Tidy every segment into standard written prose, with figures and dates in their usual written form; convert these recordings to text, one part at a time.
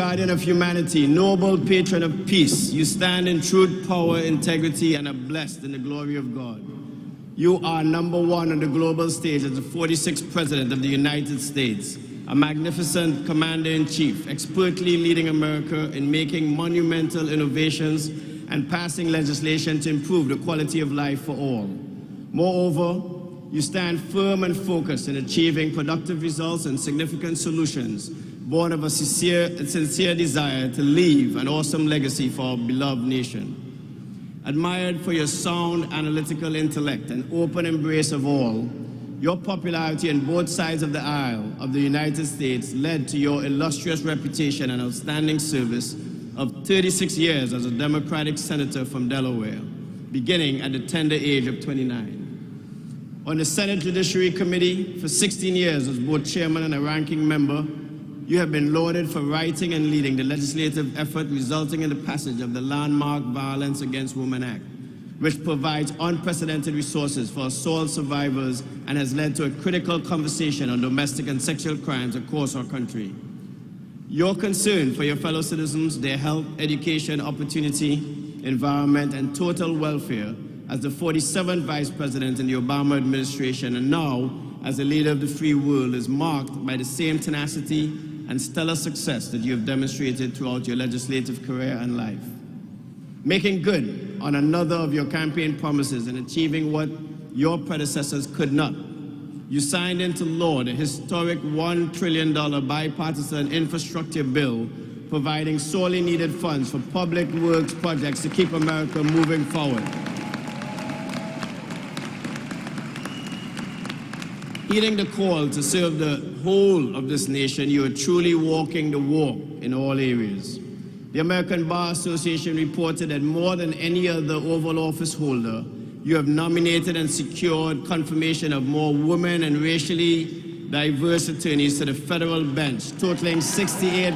Guardian of humanity, noble patron of peace, you stand in truth, power, integrity, and are blessed in the glory of God. You are #1 on the global stage as the 46th President of the United States, a magnificent commander-in-chief, expertly leading America in making monumental innovations and passing legislation to improve the quality of life for all. Moreover, you stand firm and focused in achieving productive results and significant solutions, born of a sincere desire to leave an awesome legacy for our beloved nation. Admired for your sound analytical intellect and open embrace of all, your popularity on both sides of the aisle of the United States led to your illustrious reputation and outstanding service of 36 years as a Democratic senator from Delaware, beginning at the tender age of 29. On the Senate Judiciary Committee for 16 years as both chairman and a ranking member, you have been lauded for writing and leading the legislative effort resulting in the passage of the landmark Violence Against Women Act, which provides unprecedented resources for assault survivors and has led to a critical conversation on domestic and sexual crimes across our country. Your concern for your fellow citizens, their health, education, opportunity, environment, and total welfare as the 47th Vice President in the Obama administration and now as a leader of the free world is marked by the same tenacity and stellar success that you have demonstrated throughout your legislative career and life. Making good on another of your campaign promises and achieving what your predecessors could not, you signed into law the historic $1 trillion bipartisan infrastructure bill, providing sorely needed funds for public works projects to keep America moving forward. Heeding the call to serve the whole of this nation, you are truly walking the walk in all areas. The American Bar Association reported that more than any other Oval Office holder, you have nominated and secured confirmation of more women and racially diverse attorneys to the federal bench, totaling 68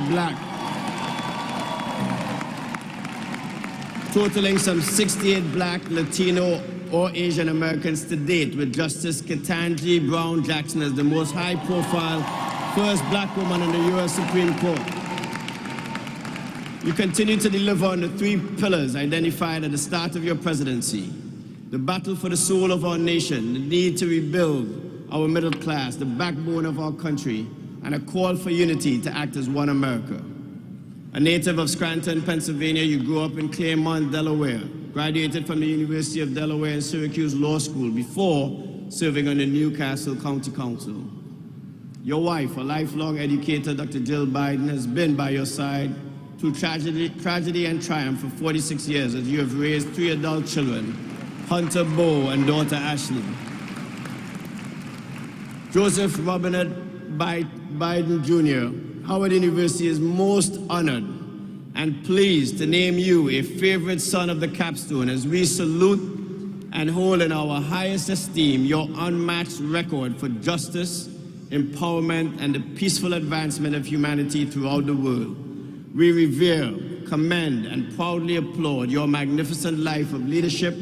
black, Latino, or Asian Americans to date, with Justice Ketanji Brown Jackson as the most high-profile first black woman in the U.S. Supreme Court. You continue to deliver on the 3 pillars identified at the start of your presidency: the battle for the soul of our nation, the need to rebuild our middle class, the backbone of our country, and a call for unity to act as one America. A native of Scranton, Pennsylvania, you grew up in Claremont, Delaware, graduated from the University of Delaware and Syracuse Law School before serving on the Newcastle County Council. Your wife, a lifelong educator, Dr. Jill Biden, has been by your side through tragedy and triumph for 46 years as you have raised 3 adult children, Hunter Bo and daughter Ashley. Joseph Robinette Biden Jr., Howard University is most honored and pleased to name you a favorite son of the capstone as we salute and hold in our highest esteem your unmatched record for justice, empowerment, and the peaceful advancement of humanity throughout the world. We revere, commend, and proudly applaud your magnificent life of leadership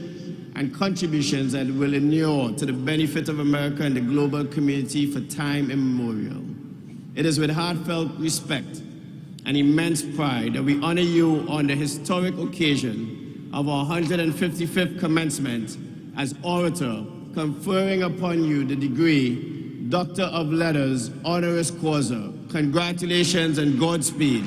and contributions that will endure to the benefit of America and the global community for time immemorial. It is with heartfelt respect and immense pride that we honor you on the historic occasion of our 155th commencement as orator, conferring upon you the degree Doctor of Letters honoris causa. Congratulations and Godspeed.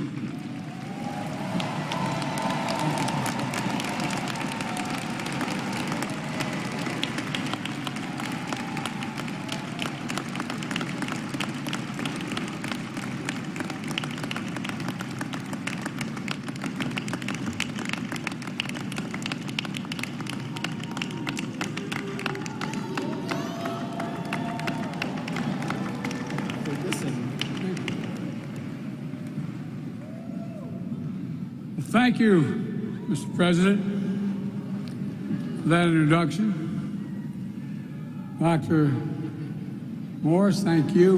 Thank you, Mr. President, for that introduction. Dr. Morris, thank you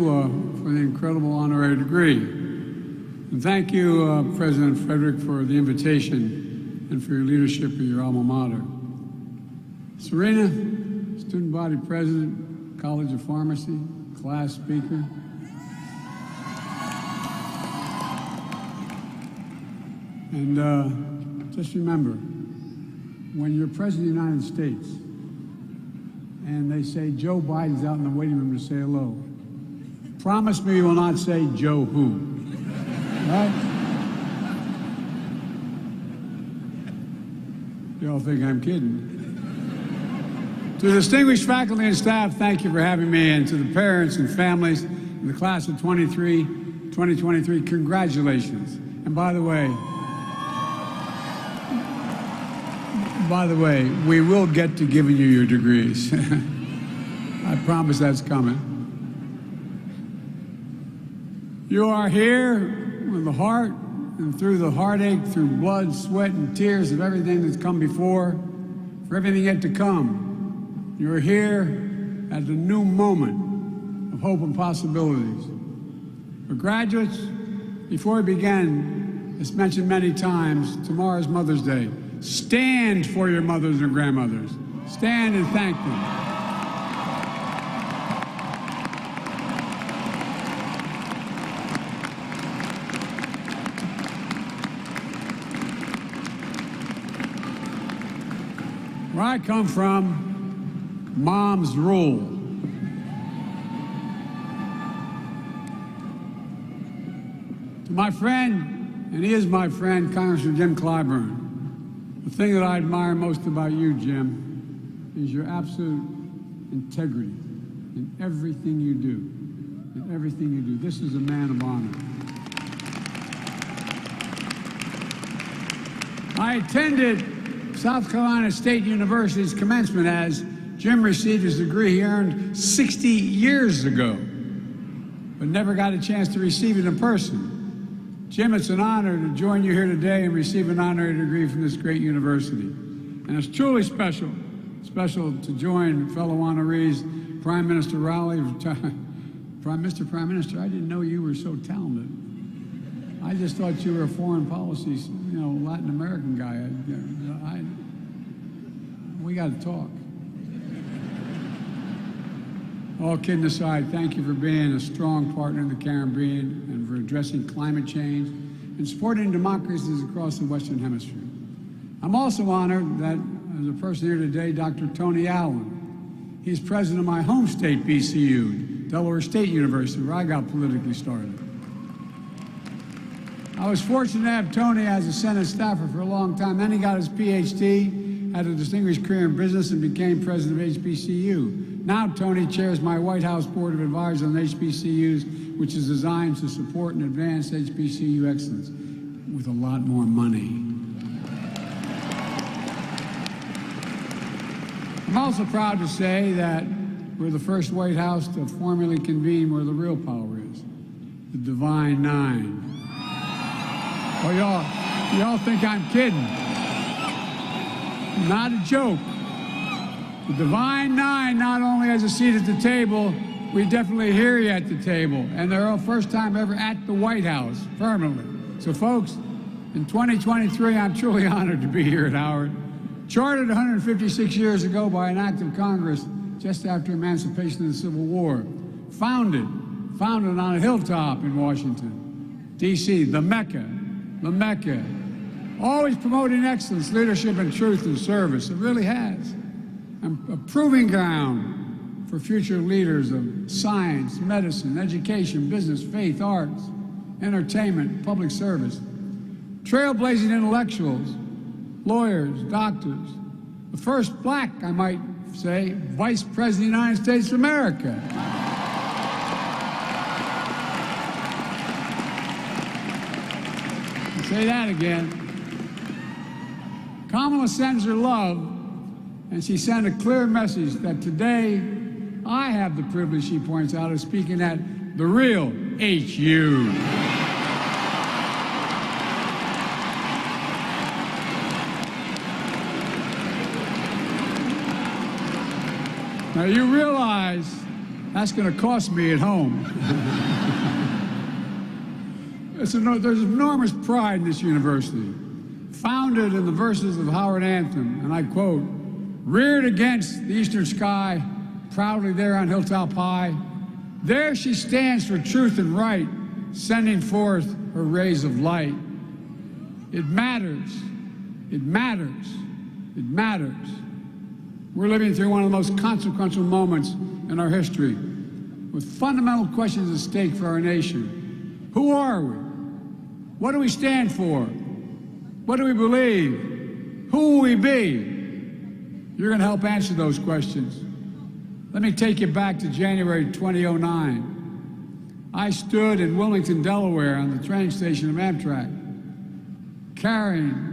for the incredible honorary degree. And thank you, President Frederick, for the invitation and for your leadership of your alma mater. Serena, Student Body President, College of Pharmacy, class speaker. And just remember, when you're President of the United States and they say Joe Biden's out in the waiting room to say hello, promise me you will not say Joe who, right? You all think I'm kidding. To the distinguished faculty and staff, thank you for having me, and to the parents and families in the class of 2023, congratulations. And by the way, we will get to giving you your degrees. I promise that's coming. You are here with the heart and through the heartache, through blood, sweat, and tears of everything that's come before, for everything yet to come. You're here at the new moment of hope and possibilities. For graduates, before we begin, as mentioned many times, tomorrow's Mother's Day. Stand for your mothers and grandmothers. Stand and thank them. Where I come from, moms rule. To my friend, and he is my friend, Congressman Jim Clyburn, the thing that I admire most about you, Jim, is your absolute integrity in everything you do. In everything you do. This is a man of honor. I attended South Carolina State University's commencement as Jim received his degree he earned 60 years ago, but never got a chance to receive it in person. Jim, it's an honor to join you here today and receive an honorary degree from this great university. And it's truly special to join fellow honorees, Prime Minister Rowley. Prime Minister, I didn't know you were so talented. I just thought you were a foreign policy, Latin American guy. We got to talk. All kidding aside, thank you for being a strong partner in the Caribbean and for addressing climate change and supporting democracies across the Western Hemisphere. I'm also honored that, as a person here today, Dr. Tony Allen. He's president of my home state, BCU, Delaware State University, where I got politically started. I was fortunate to have Tony as a Senate staffer for a long time. Then he got his PhD, had a distinguished career in business, and became president of HBCU. Now Tony chairs my White House Board of Advisors on HBCUs, which is designed to support and advance HBCU excellence with a lot more money. I'm also proud to say that we're the first White House to formally convene where the real power is, the Divine Nine. Oh, y'all think I'm kidding. Not a joke. The Divine Nine not only has a seat at the table, we definitely hear you at the table. And they're our first time ever at the White House, permanently. So folks, in 2023, I'm truly honored to be here at Howard. Chartered 156 years ago by an act of Congress just after emancipation of the Civil War. Founded on a hilltop in Washington, D.C., the Mecca. Always promoting excellence, leadership, and truth and service. It really has. A proving ground for future leaders of science, medicine, education, business, faith, arts, entertainment, public service. Trailblazing intellectuals, lawyers, doctors. The first black, I might say, Vice President of the United States of America. I'll say that again. Kamala sends her love, and she sent a clear message that today I have the privilege, she points out, of speaking at the real HU. Now you realize that's going to cost me at home. There's enormous pride in this university. Founded in the verses of the Howard Anthem, and I quote, reared against the eastern sky, proudly there on hilltop high, there she stands for truth and right, sending forth her rays of light. It matters. It matters. It matters. We're living through one of the most consequential moments in our history, with fundamental questions at stake for our nation. Who are we? What do we stand for? What do we believe? Who will we be? You're going to help answer those questions. Let me take you back to January 2009. I stood in Wilmington, Delaware, on the train station of Amtrak, carrying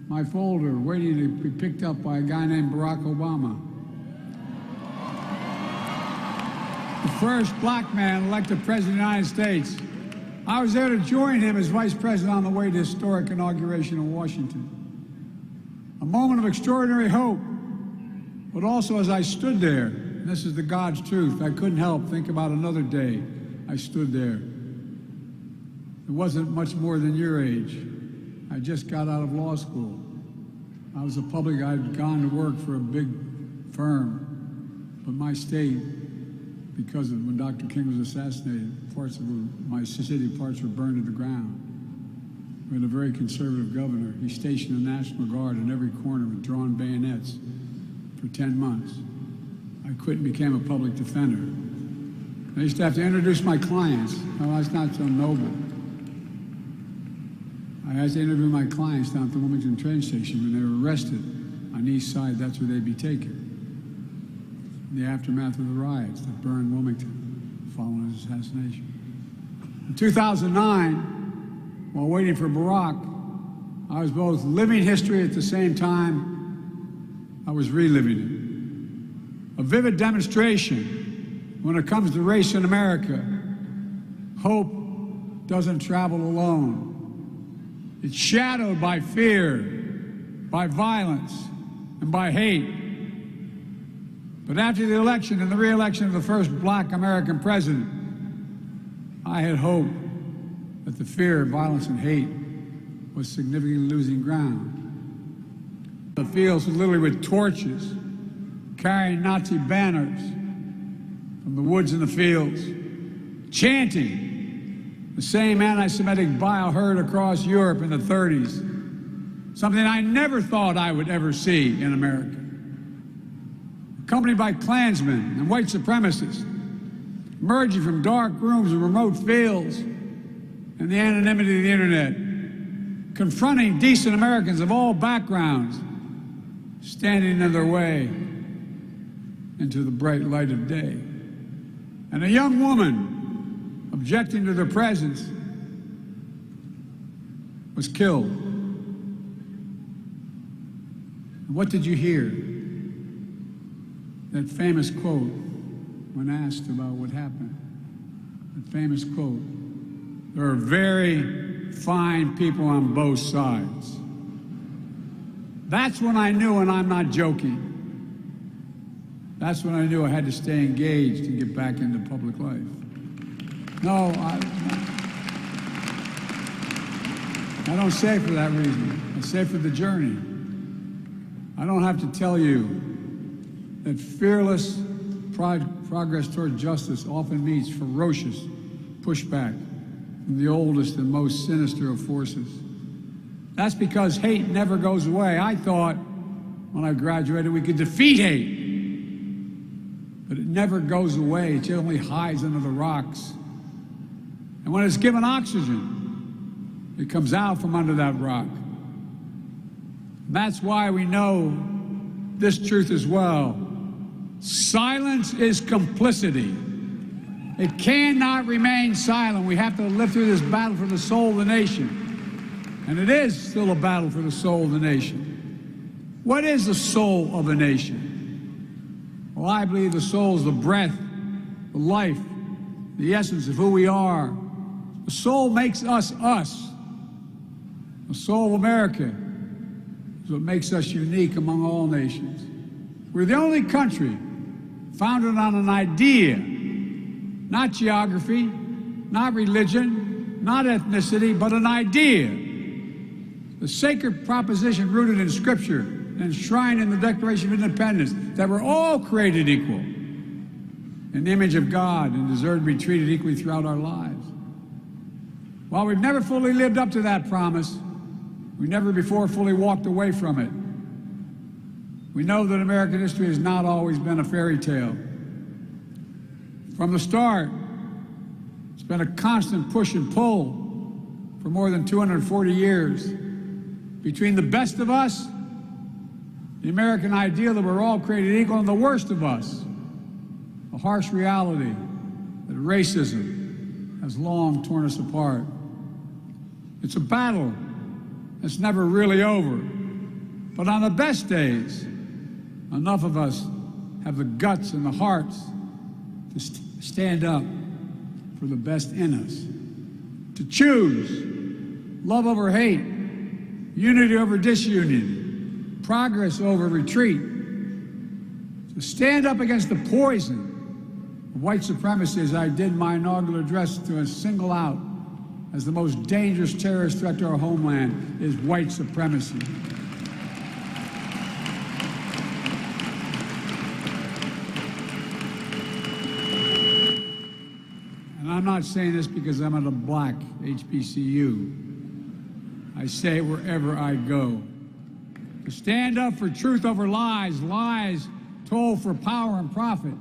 my folder, waiting to be picked up by a guy named Barack Obama. The first black man elected president of the United States. I was there to join him as vice president on the way to historic inauguration in Washington. A moment of extraordinary hope, but also as I stood there, and this is the God's truth, I couldn't help think about another day I stood there. It wasn't much more than your age. I just got out of law school. I was I'd gone to work for a big firm, but my state, because of when Dr. King was assassinated, my city parts were burned to the ground. We had a very conservative governor. He stationed the National Guard in every corner with drawn bayonets for 10 months. I quit and became a public defender. I used to have to introduce my clients. Oh, that's not so noble. I had to interview my clients down at the Wilmington train station when they were arrested on the east side. That's where they'd be taken. In the aftermath of the riots that burned Wilmington following his assassination. In 2009, while waiting for Barack, I was both living history at the same time I was reliving it. A vivid demonstration when it comes to race in America. Hope doesn't travel alone. It's shadowed by fear, by violence, and by hate. But after the election and the re-election of the first black American president, I had hope that the fear, violence, and hate was significantly losing ground. The fields were literally with torches, carrying Nazi banners from the woods and the fields, chanting the same anti-Semitic bile heard across Europe in the 30s, something I never thought I would ever see in America. Accompanied by Klansmen and white supremacists, emerging from dark rooms and remote fields and the anonymity of the internet, confronting decent Americans of all backgrounds, standing in their way into the bright light of day. And a young woman, objecting to their presence, was killed. And what did you hear? That famous quote when asked about what happened. That famous quote, "There are very fine people on both sides." That's when I knew, and I'm not joking, that's when I knew I had to stay engaged and get back into public life. No, I don't say it for that reason. I say it for the journey. I don't have to tell you that fearless progress toward justice often meets ferocious pushback from the oldest and most sinister of forces. That's because hate never goes away. I thought when I graduated we could defeat hate, but it never goes away. It only hides under the rocks. And when it's given oxygen, it comes out from under that rock. That's why we know this truth as well. Silence is complicity. It cannot remain silent. We have to live through this battle for the soul of the nation. And it is still a battle for the soul of the nation. What is the soul of a nation? Well, I believe the soul is the breath, the life, the essence of who we are. The soul makes us us. The soul of America is what makes us unique among all nations. We're the only country founded on an idea, not geography, not religion, not ethnicity, but an idea. The sacred proposition rooted in Scripture and enshrined in the Declaration of Independence that we're all created equal in the image of God and deserve to be treated equally throughout our lives. While we've never fully lived up to that promise, We never before fully walked away from it. We know that American history has not always been a fairy tale. From the start, it's been a constant push and pull for more than 240 years between the best of us, the American ideal that we're all created equal, and the worst of us, a harsh reality that racism has long torn us apart. It's a battle that's never really over. But on the best days, enough of us have the guts and the hearts to stand up for the best in us, to choose love over hate, unity over disunion, progress over retreat, to stand up against the poison of white supremacy, as I did my inaugural address, to single out as the most dangerous terrorist threat to our homeland is white supremacy. And I'm not saying this because I'm at a black HBCU. I say it wherever I go. To stand up for truth over lies, lies told for power and profit.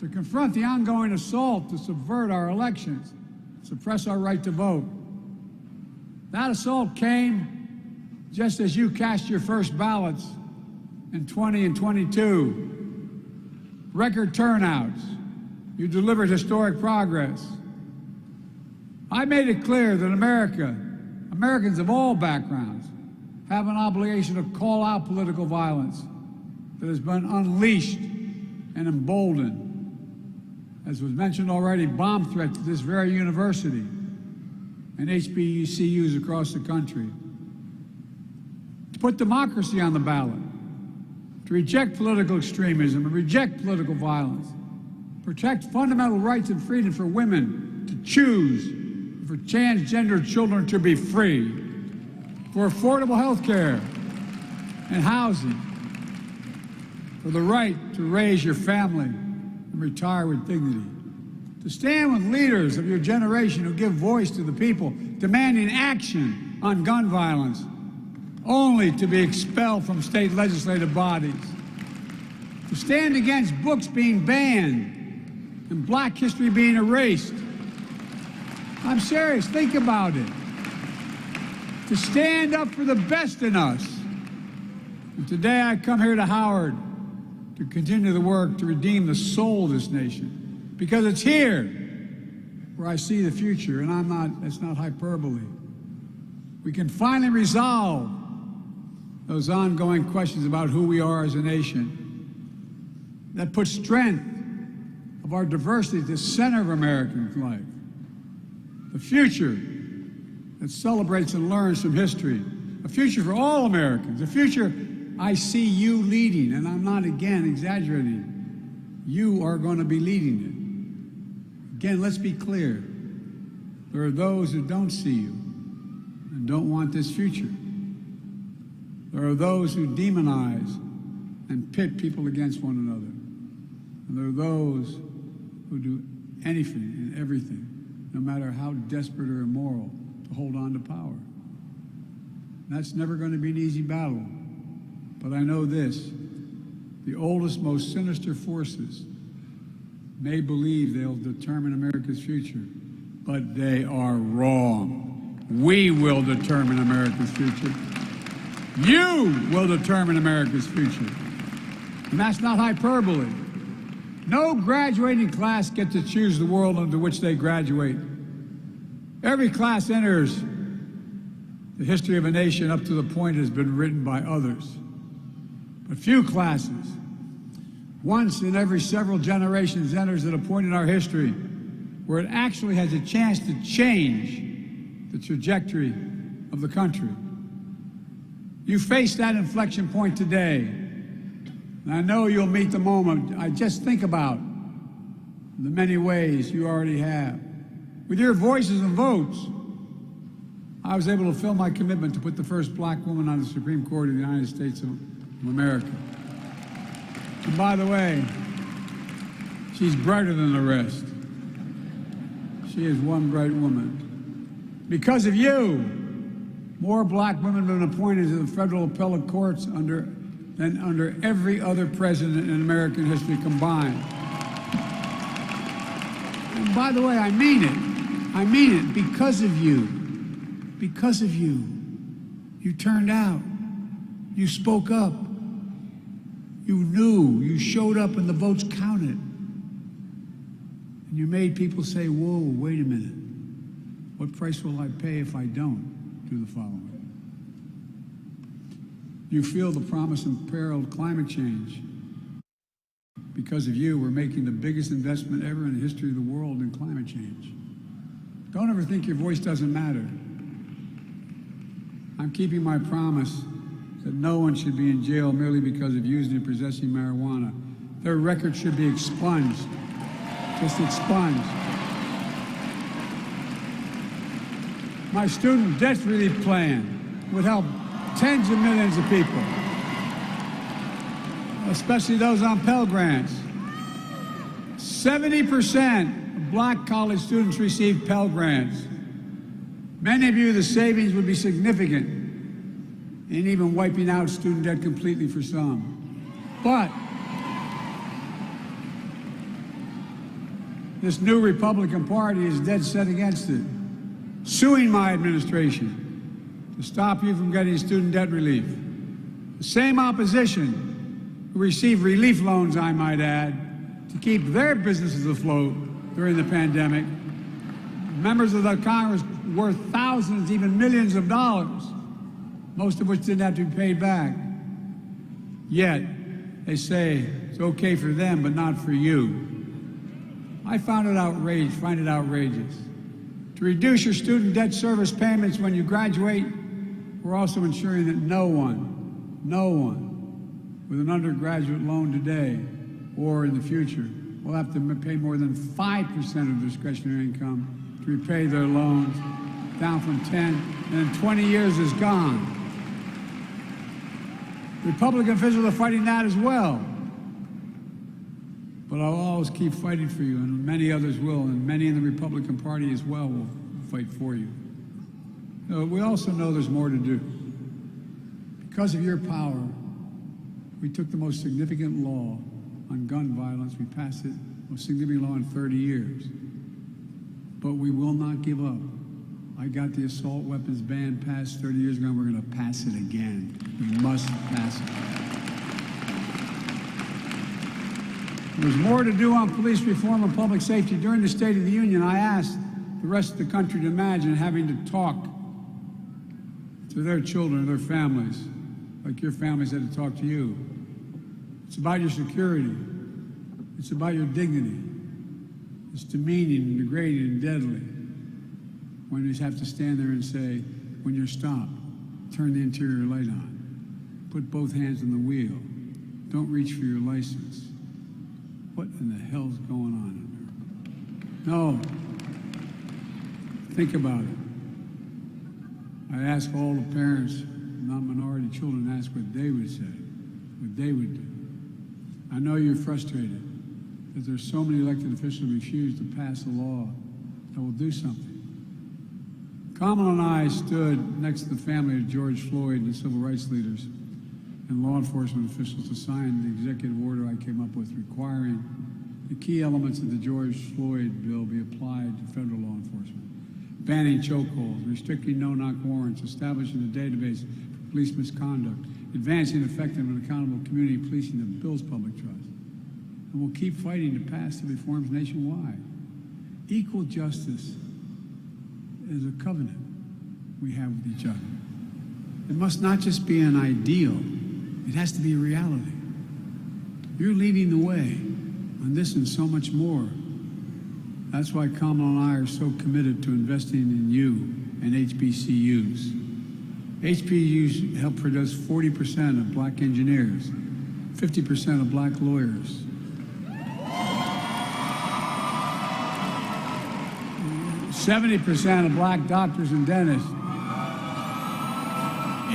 To confront the ongoing assault to subvert our elections, suppress our right to vote. That assault came just as you cast your first ballots in 20 and 22. Record turnouts. You delivered historic progress. I made it clear that Americans of all backgrounds, have an obligation to call out political violence that has been unleashed and emboldened. As was mentioned already, bomb threats to this very university and HBCUs across the country. To put democracy on the ballot, to reject political extremism and reject political violence, protect fundamental rights and freedom for women to choose, for transgender children to be free, for affordable health care and housing, for the right to raise your family and retire with dignity, to stand with leaders of your generation who give voice to the people, demanding action on gun violence, only to be expelled from state legislative bodies, to stand against books being banned and black history being erased. I'm serious, think about it. To stand up for the best in us. And today I come here to Howard to continue the work to redeem the soul of this nation, because it's here where I see the future, and it's not hyperbole. We can finally resolve those ongoing questions about who we are as a nation that put strength of our diversity at the center of American life. The future that celebrates and learns from history. A future for all Americans. A future I see you leading, and I'm not, again, exaggerating. You are going to be leading it. Again, let's be clear. There are those who don't see you and don't want this future. There are those who demonize and pit people against one another. And there are those who do anything and everything, no matter how desperate or immoral, to hold on to power. That's never going to be an easy battle. But I know this, the oldest, most sinister forces may believe they'll determine America's future, but they are wrong. We will determine America's future. You will determine America's future. And that's not hyperbole. No graduating class gets to choose the world into which they graduate. Every class enters the history of a nation up to the point it has been written by others. But few classes, once in every several generations, enters at a point in our history where it actually has a chance to change the trajectory of the country. You face that inflection point today, and I know you'll meet the moment. I just think about the many ways you already have. With your voices and votes, I was able to fulfill my commitment to put the first black woman on the Supreme Court of the United States of America. And by the way, she's brighter than the rest. She is one bright woman. Because of you, More black women have been appointed to the federal appellate courts than under every other president in American history combined. And by the way, I mean it. I mean it because of you. Because of you. You turned out. You spoke up. You knew. You showed up and the votes counted. And you made people say, whoa, wait a minute. What price will I pay if I don't do the following? You feel the promise and peril of climate change. Because of you, we're making the biggest investment ever in the history of the world in climate change. Don't ever think your voice doesn't matter. I'm keeping my promise that no one should be in jail merely because of using and possessing marijuana. Their record should be expunged. Just expunged. My student debt relief plan would help tens of millions of people, especially those on Pell Grants. 70% of black college students receive Pell Grants. Many of you, the savings would be significant in even wiping out student debt completely for some. But this new Republican Party is dead set against it, suing my administration to stop you from getting student debt relief. The same opposition who received relief loans, I might add, to keep their businesses afloat during the pandemic. Members of the Congress worth thousands, even millions of dollars, most of which didn't have to be paid back. Yet, they say it's okay for them, but not for you. I find it outrageous. To reduce your student debt service payments when you graduate, we're also ensuring that no one with an undergraduate loan today or in the future will have to pay more than 5% of discretionary income to repay their loans, down from 10, and in 20 years is gone. Republican officials are fighting that as well. But I'll always keep fighting for you, and many others will, and many in the Republican Party as well will fight for you. We also know there's more to do. Because of your power, we took the most significant law on gun violence. We passed it, most significant law in 30 years. But we will not give up. I got the assault weapons ban passed 30 years ago, and we're going to pass it again. We must pass it. There's more to do on police reform and public safety. During the State of the Union, I asked the rest of the country to imagine having to talk to their children and their families, like your families had to talk to you. It's about your security. It's about your dignity. It's demeaning and degrading and deadly when you have to stand there and say, when you're stopped, turn the interior light on. Put both hands on the wheel. Don't reach for your license. What in the hell's going on in there? No. Think about it. I ask all the parents, non-minority children, ask what they would say, what they would do. I know you're frustrated that there's so many elected officials who refuse to pass a law that will do something. Kamala and I stood next to the family of George Floyd and civil rights leaders and law enforcement officials to sign the executive order I came up with requiring the key elements of the George Floyd bill be applied to federal law enforcement. Banning chokeholds, restricting no-knock warrants, establishing a database for police misconduct, advancing effective and accountable community policing that builds public trust. And we'll keep fighting to pass the reforms nationwide. Equal justice is a covenant we have with each other. It must not just be an ideal, it has to be a reality. You're leading the way on this and so much more. That's why Kamala and I are so committed to investing in you and HBCUs. HBCUs help produce 40% of black engineers, 50% of black lawyers, 70% of black doctors and dentists,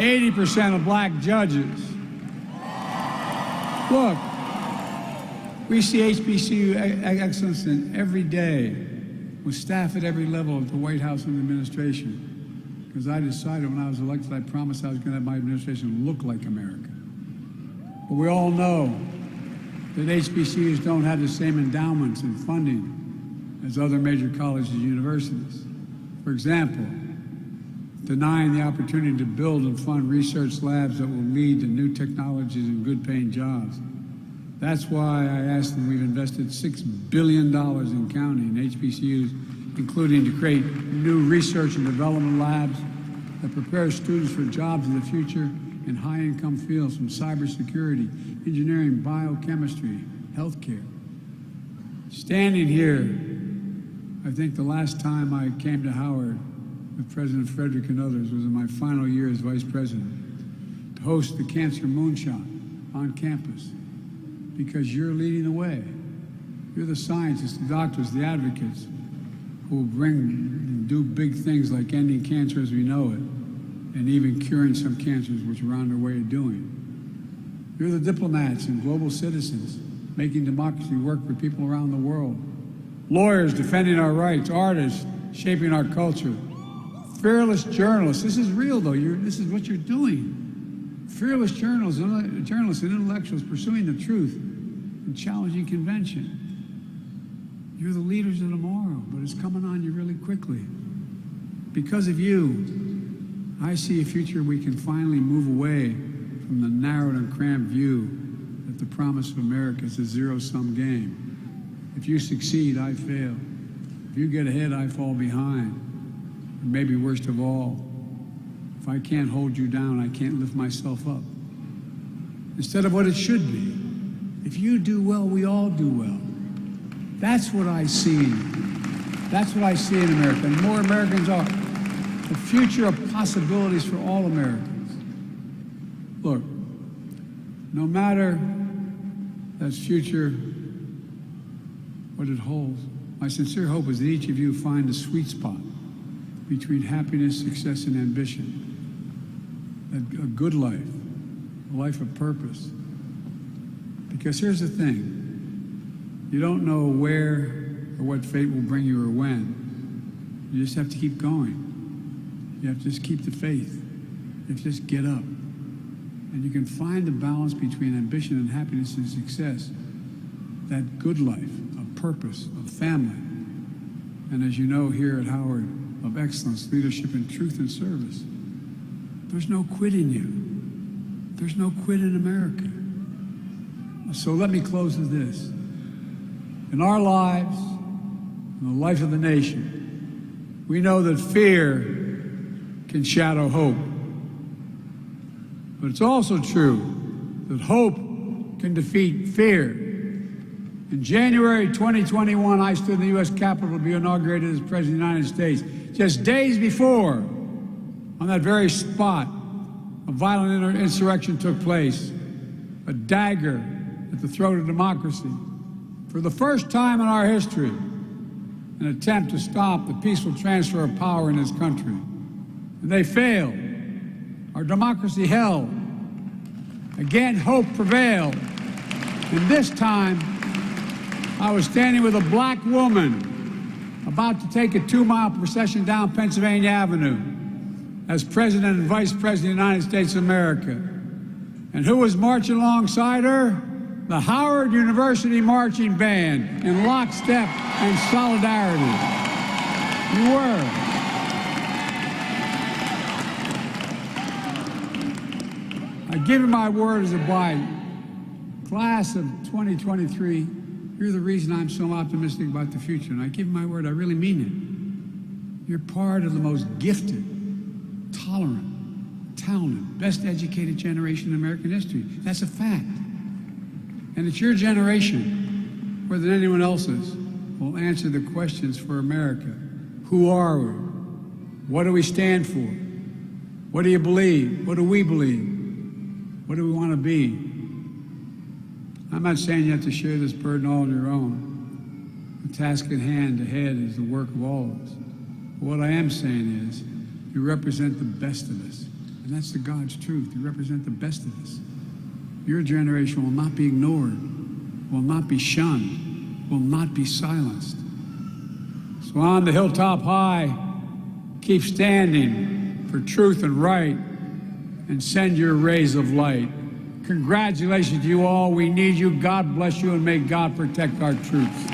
80% of black judges. Look, we see HBCU excellence in every day with staff at every level of the White House and the administration. because I decided when I was elected, I promised I was going to have my administration look like America. But we all know that HBCUs don't have the same endowments and funding as other major colleges and universities. For example, denying the opportunity to build and fund research labs that will lead to new technologies and good-paying jobs. That's why I asked them, we've invested $6 billion in counting HBCUs, including to create new research and development labs that prepare students for jobs of the future in high-income fields from cybersecurity, engineering, biochemistry, healthcare. Standing here, I think the last time I came to Howard with President Frederick and others was in my final year as Vice President to host the Cancer Moonshot on campus, because you're leading the way. You're the scientists, the doctors, the advocates who will bring and do big things like ending cancer as we know it, and even curing some cancers, which we're on their way of doing. You're the diplomats and global citizens making democracy work for people around the world. Lawyers defending our rights, artists shaping our culture. Fearless journalists, this is real though, this is what you're doing. Fearless journalists and intellectuals pursuing the truth and challenging convention. You're the leaders of tomorrow, but it's coming on you really quickly. Because of you, I see a future we can finally move away from the narrowed and cramped view that the promise of America is a zero-sum game. If you succeed, I fail. If you get ahead, I fall behind. And maybe worst of all, if I can't hold you down, I can't lift myself up. Instead of what it should be, if you do well, we all do well. That's what I see. That's what I see in America. And more Americans are. The future of possibilities for all Americans. Look, no matter that future, what it holds, my sincere hope is that each of you find the sweet spot between happiness, success, and ambition. A good life, a life of purpose. Because here's the thing, you don't know where or what fate will bring you or when. You just have to keep going. You have to just keep the faith. You have to just get up. And you can find the balance between ambition and happiness and success. That good life, of purpose, of family. And as you know here at Howard, of excellence, leadership, and truth and service. There's no quit in you. There's no quit in America. So let me close with this. In our lives, in the life of the nation, we know that fear can shadow hope. But it's also true that hope can defeat fear. In January 2021, I stood in the U.S. Capitol to be inaugurated as President of the United States. Just days before, on that very spot, a violent insurrection took place, a dagger at the throat of democracy. For the first time in our history, an attempt to stop the peaceful transfer of power in this country. And they failed. Our democracy held. Again, hope prevailed. And this time, I was standing with a black woman about to take a 2-mile procession down Pennsylvania Avenue as President and Vice President of the United States of America. And who was marching alongside her? The Howard University Marching Band in lockstep and solidarity. You were. I give you my word as a bride. Class of 2023, you're the reason I'm so optimistic about the future. And I give you my word, I really mean it. You're part of the most gifted, tolerant, talented, best educated generation in American history. That's a fact. And it's your generation, more than anyone else's, will answer the questions for America. Who are we? What do we stand for? What do you believe? What do we believe? What do we want to be? I'm not saying you have to share this burden all on your own. The task at hand ahead is the work of all of us. But what I am saying is, you represent the best of us. And that's the God's truth. You represent the best of us. Your generation will not be ignored, will not be shunned, will not be silenced. So on the hilltop high, keep standing for truth and right, and send your rays of light. Congratulations to you all. We need you. God bless you, and may God protect our troops.